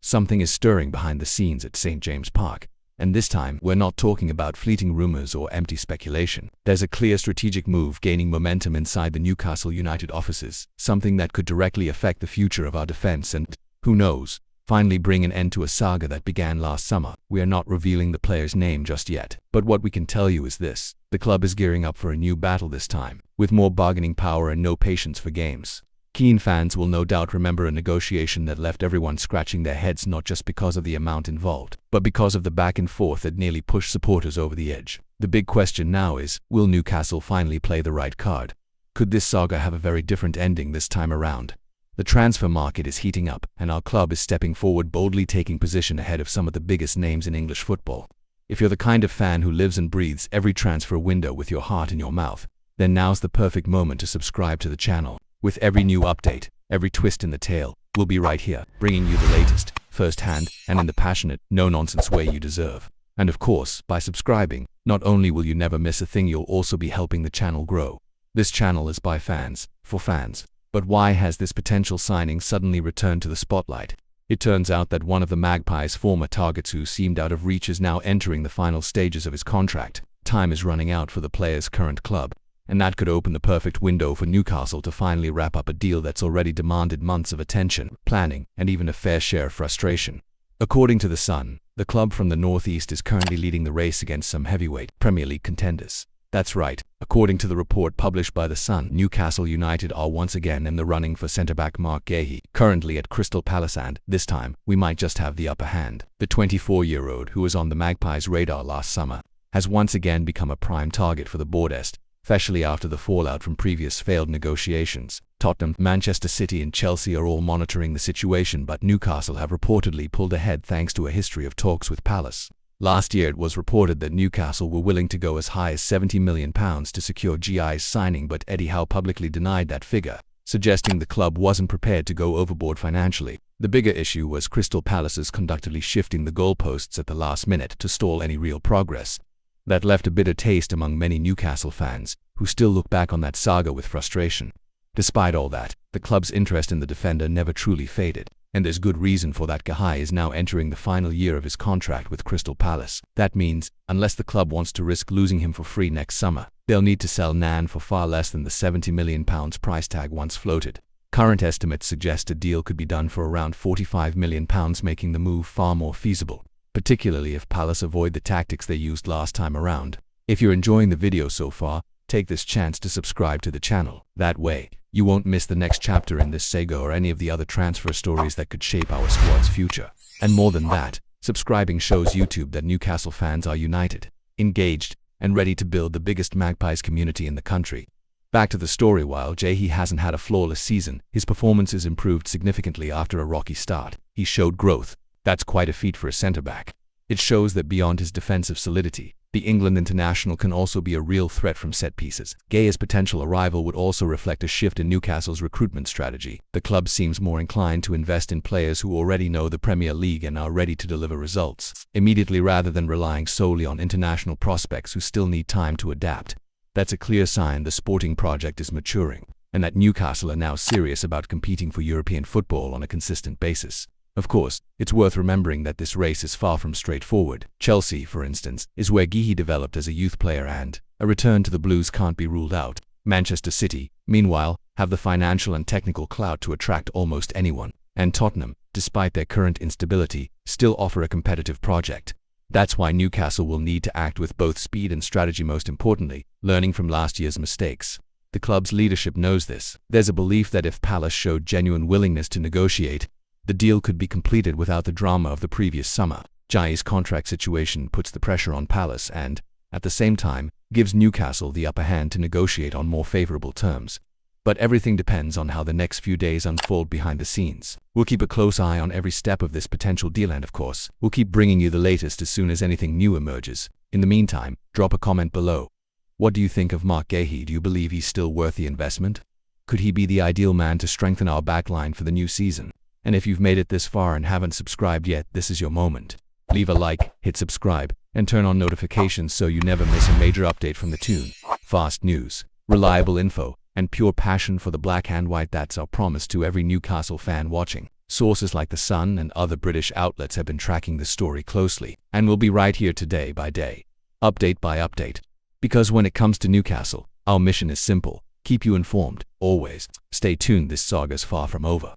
something is stirring behind the scenes at St. James Park. And this time, we're not talking about fleeting rumors or empty speculation. There's a clear strategic move gaining momentum inside the Newcastle United offices, something that could directly affect the future of our defense and, who knows, finally bring an end to a saga that began last summer. We are not revealing the player's name just yet, but what we can tell you is this: the club is gearing up for a new battle this time, with more bargaining power and no patience for games. Keen fans will no doubt remember a negotiation that left everyone scratching their heads, not just because of the amount involved, but because of the back and forth that nearly pushed supporters over the edge. The big question now is, will Newcastle finally play the right card? Could this saga have a very different ending this time around? The transfer market is heating up, and our club is stepping forward, boldly taking position ahead of some of the biggest names in English football. If you're the kind of fan who lives and breathes every transfer window with your heart in your mouth, then now's the perfect moment to subscribe to the channel. With every new update, every twist in the tale, we'll be right here, bringing you the latest, firsthand, and in the passionate, no-nonsense way you deserve. And of course, by subscribing, not only will you never miss a thing, you'll also be helping the channel grow. This channel is by fans, for fans. But why has this potential signing suddenly returned to the spotlight? It turns out that one of the Magpies' former targets who seemed out of reach is now entering the final stages of his contract. Time is running out for the player's current club, and that could open the perfect window for Newcastle to finally wrap up a deal that's already demanded months of attention, planning, and even a fair share of frustration. According to The Sun, the club from the northeast is currently leading the race against some heavyweight Premier League contenders. That's right, according to the report published by The Sun, Newcastle United are once again in the running for centre-back Marc Guehi, currently at Crystal Palace, and, this time, we might just have the upper hand. The 24-year-old, who was on the Magpies' radar last summer, has once again become a prime target for the Boardest, especially after the fallout from previous failed negotiations. Tottenham, Manchester City and Chelsea are all monitoring the situation, but Newcastle have reportedly pulled ahead thanks to a history of talks with Palace. Last year it was reported that Newcastle were willing to go as high as £70 million to secure Guehi's signing, but Eddie Howe publicly denied that figure, suggesting the club wasn't prepared to go overboard financially. The bigger issue was Crystal Palace's conductively shifting the goalposts at the last minute to stall any real progress. That left a bitter taste among many Newcastle fans, who still look back on that saga with frustration. Despite all that, the club's interest in the defender never truly faded, and there's good reason for that. Guehi is now entering the final year of his contract with Crystal Palace. That means, unless the club wants to risk losing him for free next summer, they'll need to sell Nan for far less than the £70 million price tag once floated. Current estimates suggest a deal could be done for around £45 million, making the move far more feasible, particularly if Palace avoid the tactics they used last time around. If you're enjoying the video so far, take this chance to subscribe to the channel. That way, you won't miss the next chapter in this saga or any of the other transfer stories that could shape our squad's future. And more than that, subscribing shows YouTube that Newcastle fans are united, engaged, and ready to build the biggest Magpies community in the country. Back to the story. While Guehi hasn't had a flawless season, his performances improved significantly after a rocky start. He showed growth. That's quite a feat for a centre-back. It shows that beyond his defensive solidity, the England international can also be a real threat from set pieces. Guehi's potential arrival would also reflect a shift in Newcastle's recruitment strategy. The club seems more inclined to invest in players who already know the Premier League and are ready to deliver results immediately, rather than relying solely on international prospects who still need time to adapt. That's a clear sign the sporting project is maturing, and that Newcastle are now serious about competing for European football on a consistent basis. Of course, it's worth remembering that this race is far from straightforward. Chelsea, for instance, is where Guehi developed as a youth player, and a return to the Blues can't be ruled out. Manchester City, meanwhile, have the financial and technical clout to attract almost anyone, and Tottenham, despite their current instability, still offer a competitive project. That's why Newcastle will need to act with both speed and strategy, most importantly, learning from last year's mistakes. The club's leadership knows this. There's a belief that if Palace showed genuine willingness to negotiate, the deal could be completed without the drama of the previous summer. Guehi's contract situation puts the pressure on Palace and, at the same time, gives Newcastle the upper hand to negotiate on more favourable terms. But everything depends on how the next few days unfold behind the scenes. We'll keep a close eye on every step of this potential deal, and of course, we'll keep bringing you the latest as soon as anything new emerges. In the meantime, drop a comment below. What do you think of Marc Guehi? Do you believe he's still worth the investment? Could he be the ideal man to strengthen our backline for the new season? And if you've made it this far and haven't subscribed yet, this is your moment. Leave a like, hit subscribe, and turn on notifications so you never miss a major update from the Toon. Fast news, reliable info, and pure passion for the black and white. That's our promise to every Newcastle fan watching. Sources like The Sun and other British outlets have been tracking this story closely, and will be right here today by day, update by update. Because when it comes to Newcastle, our mission is simple: keep you informed, always. Stay tuned, this saga's far from over.